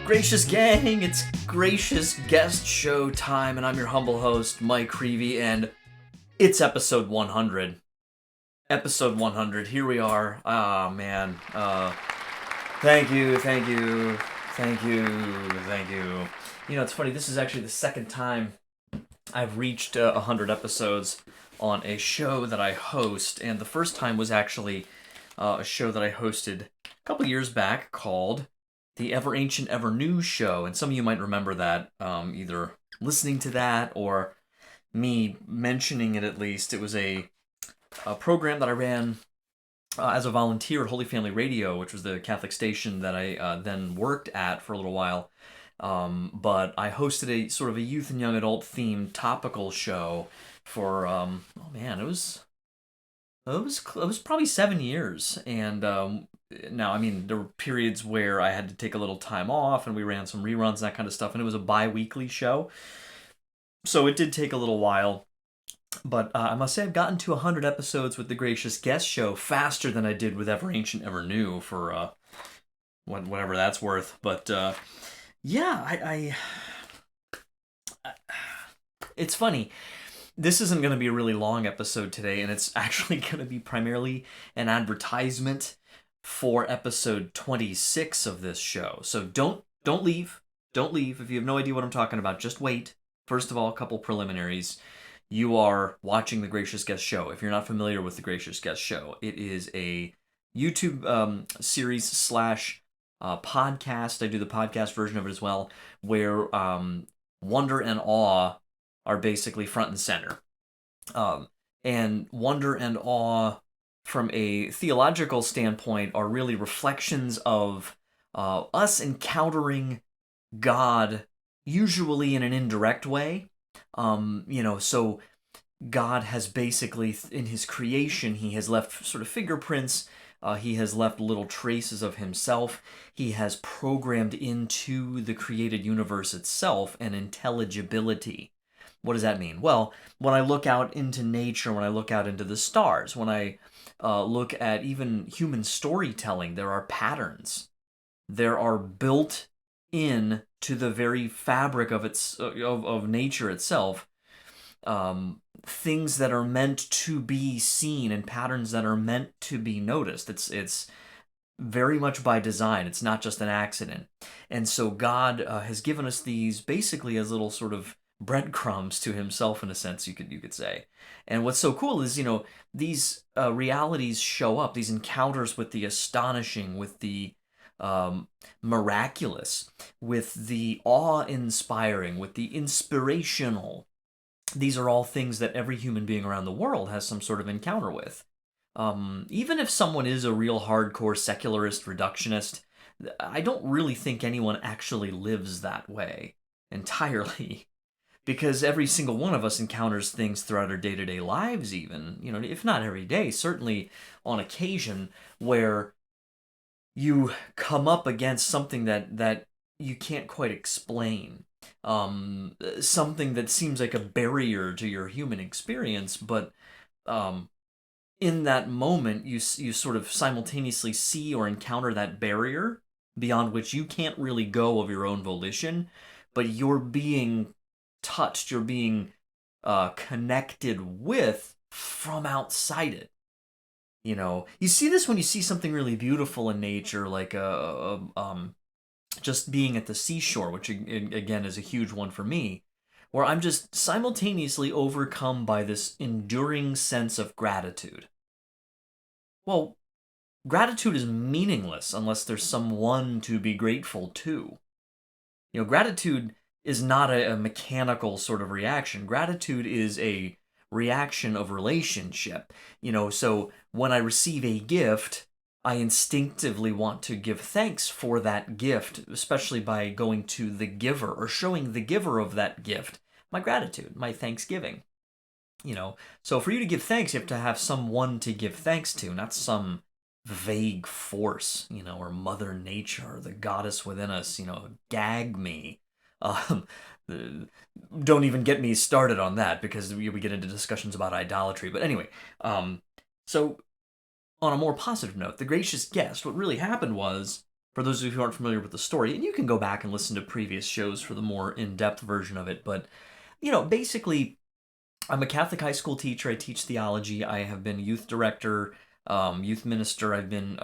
Gracious gang, it's Gracious Guest Show time, and I'm your humble host, Mike Creavey, and it's episode 100. Episode 100, here we are. Ah, man. Thank you. You know, it's funny, this is actually the second time I've reached 100 episodes on a show that I host, and the first time was actually a show that I hosted a couple years back called The Ever Ancient, Ever New Show, and some of you might remember that, either listening to that or me mentioning it at least. It was a program that I ran as a volunteer at Holy Family Radio, which was the Catholic station that I then worked at for a little while. But I hosted a sort of a youth and young adult themed topical show for, it was probably 7 years, and now, I mean, there were periods where I had to take a little time off, and we ran some reruns and that kind of stuff, and it was a bi-weekly show, so it did take a little while, but I must say I've gotten to 100 episodes with the Gracious Guest Show faster than I did with Ever Ancient, Ever New, for whatever that's worth, but yeah, it's funny. This isn't going to be a really long episode today, and it's actually going to be primarily an advertisement for episode 26 of this show. So don't leave. Don't leave. If you have no idea what I'm talking about, just wait. First of all, a couple preliminaries. You are watching the Gracious Guest Show. If you're not familiar with the Gracious Guest Show, it is a YouTube series slash podcast. I do the podcast version of it as well, where wonder and awe are basically front and center. And wonder and awe, from a theological standpoint, are really reflections of us encountering God, usually in an indirect way. So God has basically, in his creation, he has left sort of fingerprints. He has left little traces of himself. He has programmed into the created universe itself an intelligibility. What does that mean? Well, when I look out into nature, when I look out into the stars, when I look at even human storytelling, there are patterns. There are built in to the very fabric of of nature itself, things that are meant to be seen and patterns that are meant to be noticed. It's very much by design. It's not just an accident. And so God has given us these basically as little sort of breadcrumbs to himself, in a sense, you could say. And what's so cool is, these realities show up, these encounters with the astonishing, with the miraculous, with the awe-inspiring, with the inspirational. These are all things that every human being around the world has some sort of encounter with. Even if someone is a real hardcore secularist reductionist, I don't really think anyone actually lives that way entirely. Because every single one of us encounters things throughout our day-to-day lives even, if not every day, certainly on occasion, where you come up against something that you can't quite explain. Something that seems like a barrier to your human experience, but in that moment, you sort of simultaneously see or encounter that barrier beyond which you can't really go of your own volition, but you're being touched, you're being connected with from outside it. You see this when you see something really beautiful in nature, like just being at the seashore, which again is a huge one for me, where I'm just simultaneously overcome by this enduring sense of gratitude. Well, gratitude is meaningless unless there's someone to be grateful to. Gratitude is not a mechanical sort of reaction. Gratitude is a reaction of relationship. So when I receive a gift, I instinctively want to give thanks for that gift, especially by going to the giver or showing the giver of that gift my gratitude, my thanksgiving. So for you to give thanks, you have to have someone to give thanks to, not some vague force, or Mother Nature, or the goddess within us, gag me. Don't even get me started on that, because we get into discussions about idolatry. But anyway, so on a more positive note, the gracious guest, what really happened was for those of you who aren't familiar with the story, and you can go back and listen to previous shows for the more in-depth version of it, but basically, I'm a Catholic high school teacher. I teach theology. I have been youth director, youth minister. I've been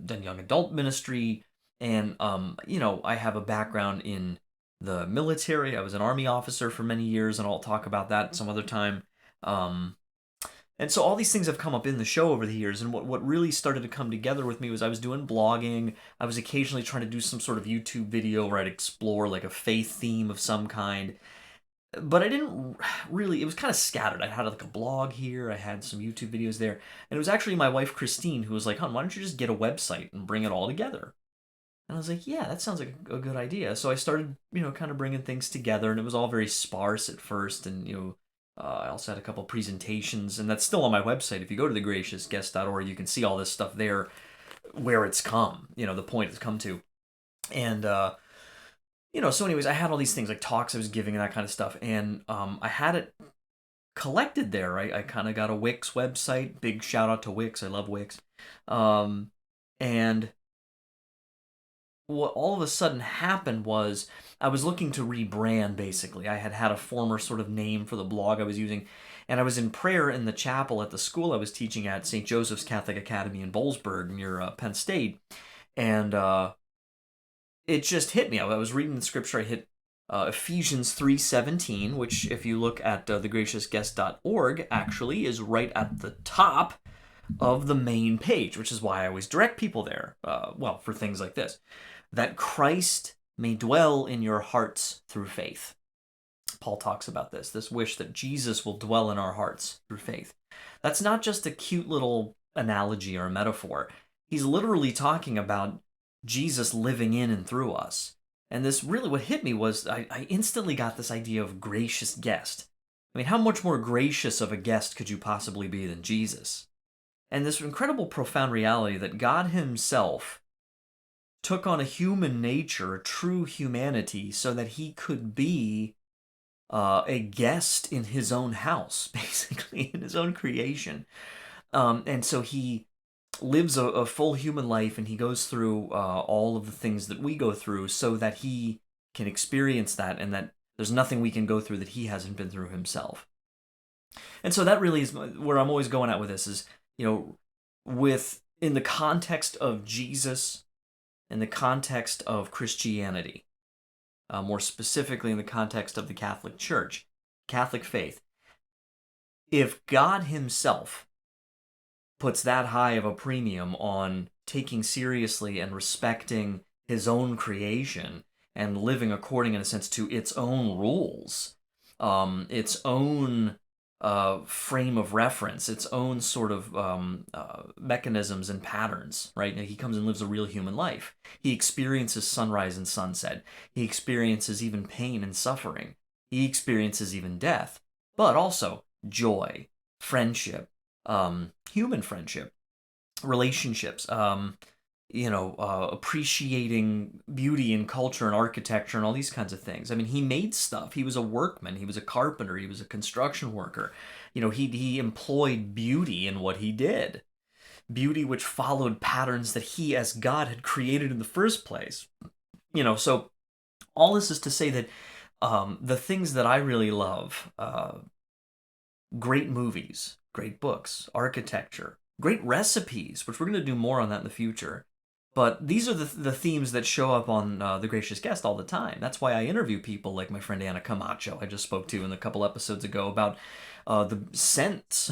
done young adult ministry, and I have a background in the military. I was an army officer for many years, and I'll talk about that some other time. Um, and so all these things have come up in the show over the years, and what really started to come together with me was I was doing blogging. I was occasionally trying to do some sort of YouTube video where I'd explore like a faith theme of some kind, but I didn't really, it was kind of scattered. I had like a blog here, I had some YouTube videos there, and it was actually my wife Christine who was like, "Hon, why don't you just get a website and bring it all together?" And I was like, "Yeah, that sounds like a good idea." So I started, kind of bringing things together, and it was all very sparse at first, and I also had a couple presentations, and that's still on my website. If you go to thegraciousguest.org, you can see all this stuff there, where it's come, the point it's come to. And so anyways, I had all these things like talks I was giving and that kind of stuff, and I had it collected there. I kind of got a Wix website. Big shout out to Wix. I love Wix. And what all of a sudden happened was I was looking to rebrand, basically. I had a former sort of name for the blog I was using, and I was in prayer in the chapel at the school I was teaching at, St. Joseph's Catholic Academy in Boalsburg near Penn State, and it just hit me. I was reading the scripture. I hit Ephesians 3:17, which, if you look at thegraciousguest.org, actually is right at the top of the main page, which is why I always direct people there, for things like this. That Christ may dwell in your hearts through faith. Paul talks about this wish that Jesus will dwell in our hearts through faith. That's not just a cute little analogy or a metaphor. He's literally talking about Jesus living in and through us. And this really, what hit me was I instantly got this idea of gracious guest. I mean, how much more gracious of a guest could you possibly be than Jesus? And this incredible, profound reality that God himself took on a human nature, a true humanity, so that he could be a guest in his own house, basically, in his own creation. And so he lives a full human life, and he goes through all of the things that we go through so that he can experience that, and that there's nothing we can go through that he hasn't been through himself. And so that really is where I'm always going at with this is, in the context of Jesus, in the context of Christianity, more specifically in the context of the Catholic Church, Catholic faith, if God himself puts that high of a premium on taking seriously and respecting his own creation and living according, in a sense, to its own rules, its own frame of reference, its own sort of mechanisms and patterns, right? He comes and lives a real human life. He experiences sunrise and sunset. He experiences even pain and suffering. He experiences even death, but also joy, friendship, human friendship, relationships, appreciating beauty and culture and architecture and all these kinds of things. I mean, he made stuff. He was a workman. He was a carpenter. He was a construction worker. He employed beauty in what he did. Beauty which followed patterns that he, as God, had created in the first place. So all this is to say that the things that I really love, great movies, great books, architecture, great recipes, which we're going to do more on that in the future. But these are the themes that show up on The Gracious Guest all the time. That's why I interview people like my friend Anna Camacho, I just spoke to in a couple episodes ago, about the scents,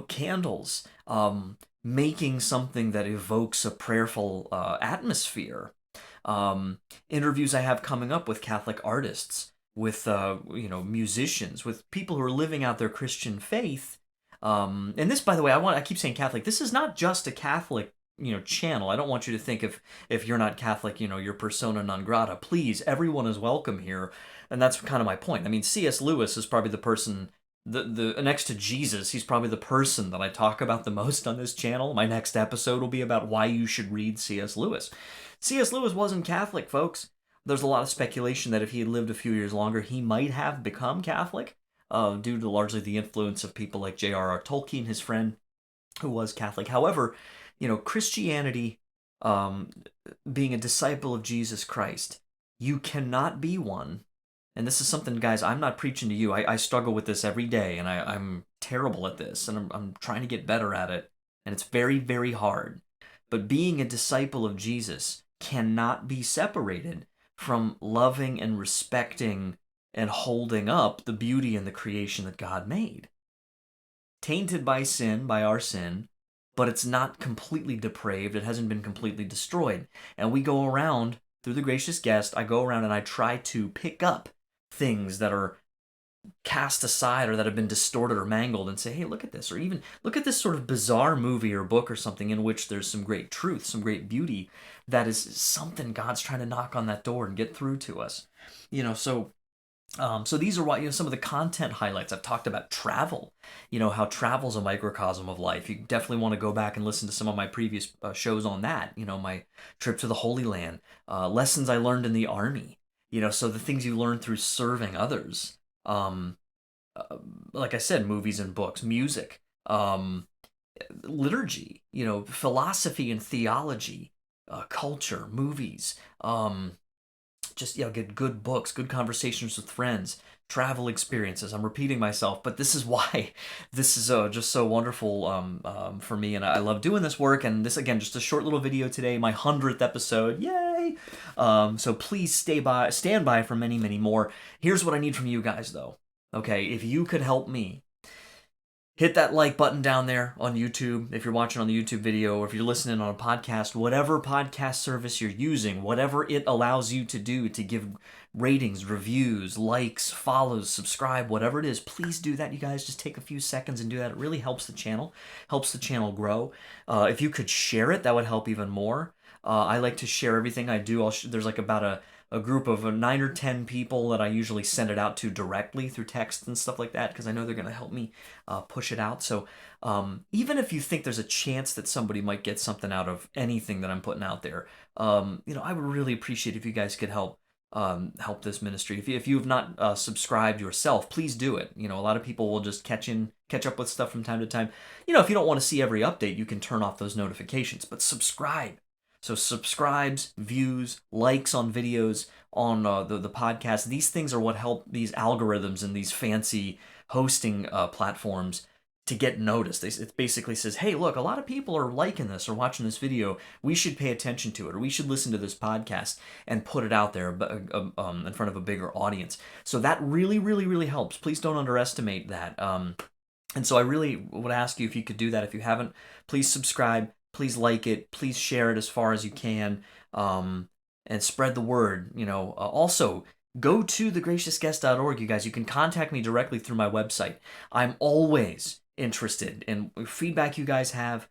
candles, making something that evokes a prayerful atmosphere. Interviews I have coming up with Catholic artists, with musicians, with people who are living out their Christian faith. And this, by the way, I keep saying Catholic. This is not just a Catholic channel. I don't want you to think if you're not Catholic, you're persona non grata. Please, everyone is welcome here, and that's kind of my point. I mean, C.S. Lewis is probably the person, the next to Jesus, he's probably the person that I talk about the most on this channel. My next episode will be about why you should read C.S. Lewis. C.S. Lewis wasn't Catholic, folks. There's a lot of speculation that if he had lived a few years longer, he might have become Catholic, due to largely the influence of people like J.R.R. Tolkien, his friend, who was Catholic. However, Christianity um, being a disciple of Jesus Christ. You cannot be one. And this is something, guys, I'm not preaching to you. I struggle with this every day, and I'm terrible at this, and I'm trying to get better at it. And it's very, very hard. But being a disciple of Jesus cannot be separated from loving and respecting and holding up the beauty and the creation that God made. Tainted by sin, by our sin, but it's not completely depraved. It hasn't been completely destroyed. And we go around, through the gracious guest, I go around and I try to pick up things that are cast aside or that have been distorted or mangled and say, hey, look at this. Or even look at this sort of bizarre movie or book or something in which there's some great truth, some great beauty that is something God's trying to knock on that door and get through to us. So these are what, some of the content highlights. I've talked about travel, how travel's a microcosm of life. You definitely want to go back and listen to some of my previous shows on that. My trip to the Holy Land, lessons I learned in the Army, so the things you learn through serving others. Um, like I said, movies and books, music, liturgy, philosophy and theology, culture, movies, just get good books, good conversations with friends, travel experiences. I'm repeating myself, but this is why this is just so wonderful for me, and I love doing this work. And this, again, just a short little video today, my 100th episode, yay! So please stand by for many, many more. Here's what I need from you guys, though. Okay, if you could help me, hit that like button down there on YouTube if you're watching on the YouTube video, or if you're listening on a podcast, whatever podcast service you're using, whatever it allows you to do to give ratings, reviews, likes, follows, subscribe, whatever it is, please do that, you guys. Just take a few seconds and do that. It really helps the channel grow. If you could share it, that would help even more. I like to share everything I do. There's like about a group of 9 or 10 people that I usually send it out to directly through text and stuff like that, because I know they're going to help me push it out. So even if you think there's a chance that somebody might get something out of anything that I'm putting out there, I would really appreciate if you guys could help this ministry. If you have not subscribed yourself, please do it. A lot of people will just catch up with stuff from time to time. If you don't want to see every update, you can turn off those notifications, but subscribe. So subscribes, views, likes on videos, on the podcast. These things are what help these algorithms and these fancy hosting platforms to get noticed. It basically says, hey, look, a lot of people are liking this or watching this video. We should pay attention to it, or we should listen to this podcast and put it out there in front of a bigger audience. So that really, really, really helps. Please don't underestimate that. And so I really would ask you if you could do that. If you haven't, please subscribe. Please like it. Please share it as far as you can, and spread the word. Also, go to thegraciousguest.org, you guys. You can contact me directly through my website. I'm always interested in feedback you guys have,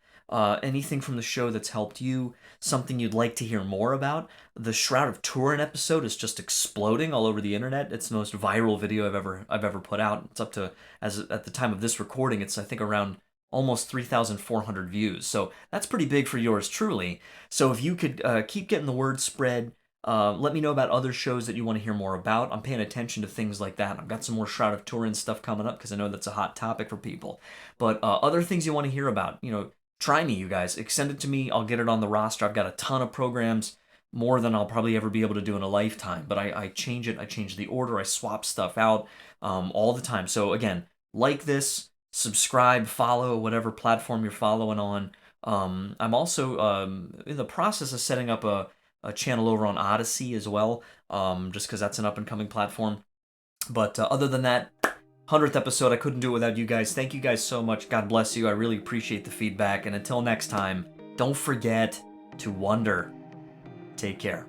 anything from the show that's helped you, something you'd like to hear more about. The Shroud of Turin episode is just exploding all over the internet. It's the most viral video I've ever put out. It's up to, at the time of this recording, it's I think around almost 3,400 views. So that's pretty big for yours truly. So if you could keep getting the word spread, let me know about other shows that you want to hear more about. I'm paying attention to things like that. I've got some more Shroud of Turin stuff coming up because I know that's a hot topic for people. But other things you want to hear about, try me, you guys. Send it to me. I'll get it on the roster. I've got a ton of programs, more than I'll probably ever be able to do in a lifetime. But I change it. I change the order. I swap stuff out all the time. So again, like this, subscribe, follow, whatever platform you're following on. I'm also in the process of setting up a channel over on Odyssey as well, just because that's an up-and-coming platform. But other than that, 100th episode, I couldn't do it without you guys. Thank you guys so much. God bless you. I really appreciate the feedback. And until next time, don't forget to wonder. Take care.